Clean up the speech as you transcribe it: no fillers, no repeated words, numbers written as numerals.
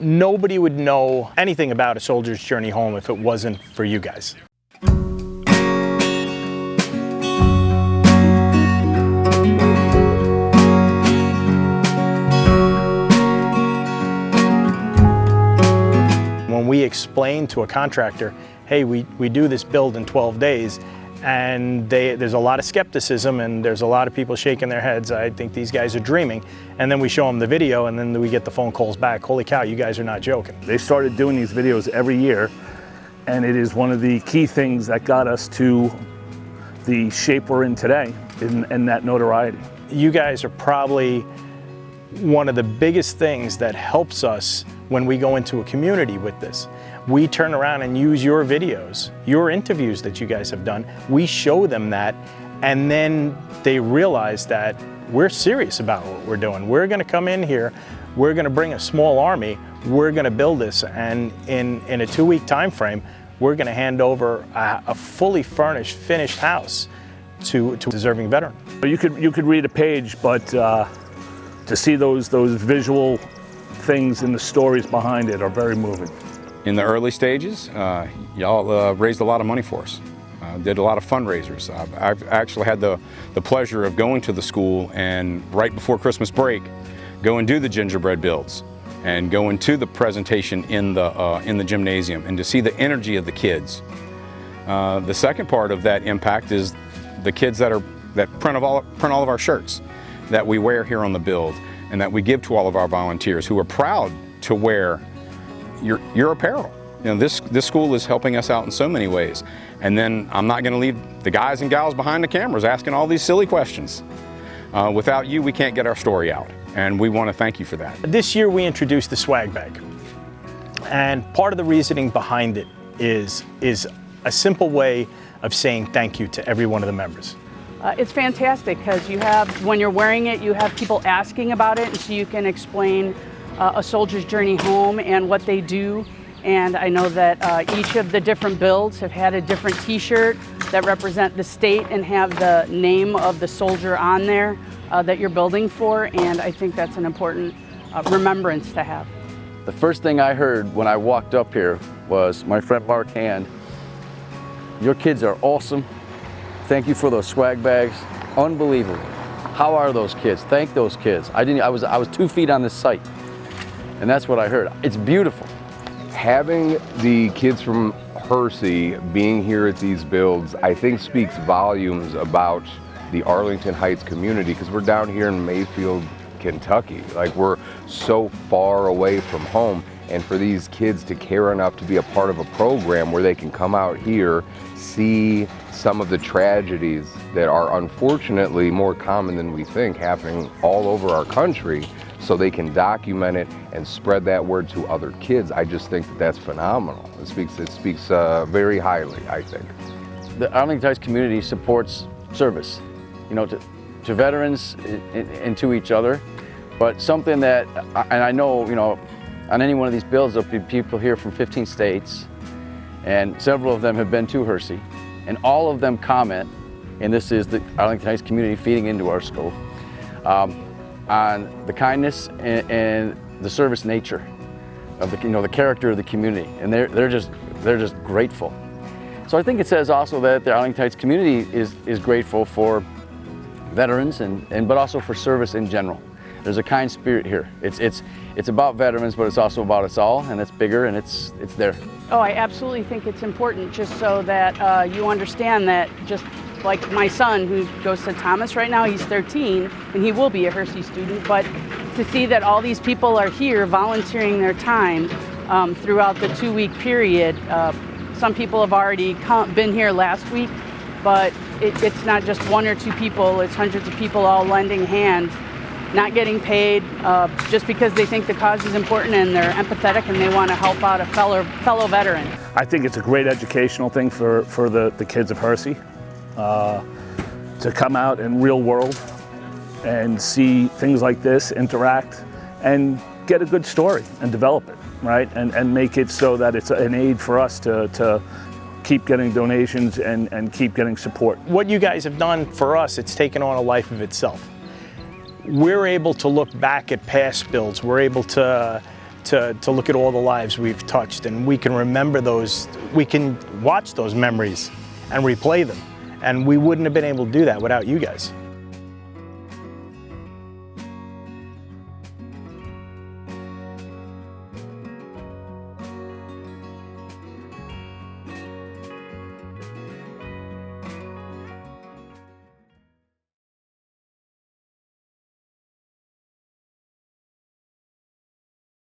Nobody would know anything about A Soldier's Journey Home if it wasn't for you guys. When we explain to a contractor, hey, we do this build in 12 days, and there's a lot of skepticism and there's a lot of people shaking their heads, I think these guys are dreaming. And then we show them the video and then we get the phone calls back, holy cow, you guys are not joking. They started doing these videos every year, and it is one of the key things that got us to the shape we're in today and that notoriety. You guys are probably one of the biggest things that helps us when we go into a community with this. We turn around and use your videos, your interviews that you guys have done. We show them that, and then they realize that we're serious about what we're doing. We're gonna come in here, we're gonna bring a small army, we're gonna build this, and in a 2-week time frame, we're gonna hand over a fully furnished, finished house to a deserving veteran. You could read a page, but to see those visual things and the stories behind it are very moving. In the early stages, y'all raised a lot of money for us. Did a lot of fundraisers. I've actually had the pleasure of going to the school and right before Christmas break, go and do the gingerbread builds and go into the presentation in the gymnasium and to see the energy of the kids. The second part of that impact is the kids that print all of our shirts that we wear here on the build and that we give to all of our volunteers who are proud to wear your apparel. You know, this school is helping us out in so many ways. And then I'm not gonna leave the guys and gals behind the cameras asking all these silly questions. Without you, we can't get our story out. And we wanna thank you for that. This year we introduced the swag bag. And part of the reasoning behind it is a simple way of saying thank you to every one of the members. It's fantastic because when you're wearing it, you have people asking about it, and so you can explain A Soldier's Journey Home and what they do. And I know that each of the different builds have had a different t-shirt that represent the state and have the name of the soldier on there that you're building for, and I think that's an important remembrance to have. The first thing I heard when I walked up here was my friend Mark Hand, "Your kids are awesome. Thank you for those swag bags. Unbelievable. How are those kids? Thank those kids." I was 2 feet on this site, and that's what I heard. It's beautiful. Having the kids from Hersey being here at these builds, I think speaks volumes about the Arlington Heights community, because we're down here in Mayfield, Kentucky. Like, we're so far away from home, and for these kids to care enough to be a part of a program where they can come out here, see some of the tragedies that are unfortunately more common than we think happening all over our country, so they can document it and spread that word to other kids. I just think that that's phenomenal. It speaks very highly, I think. The Arlington Heights community supports service, you know, to veterans and to each other. But something that, and I know, you know, on any one of these builds, there'll be people here from 15 states, and several of them have been to Hersey, and all of them comment, and this is the Arlington Heights community feeding into our school, on the kindness and the service nature of the character of the community, and they're just grateful. So I think it says also that the Arlington Heights community is grateful for veterans but also for service in general. There's a kind spirit here. It's about veterans, but it's also about us all, and it's bigger, and it's there. Oh, I absolutely think it's important, just so that you understand that, just like my son who goes to Thomas right now, he's 13, and he will be a Hersey student, but to see that all these people are here volunteering their time throughout the 2-week period. Some people have already been here last week, but it's not just 1 or 2 people, it's hundreds of people all lending hand, not getting paid, just because they think the cause is important and they're empathetic and they want to help out a fellow veteran. I think it's a great educational thing for the kids of Hersey to come out in real world and see things like this, interact, and get a good story and develop it, right? And make it so that it's an aid for us to keep getting donations and keep getting support. What you guys have done for us, it's taken on a life of itself. We're able to look back at past builds. We're able to to look at all the lives we've touched, and we can remember those, we can watch those memories and replay them. And we wouldn't have been able to do that without you guys.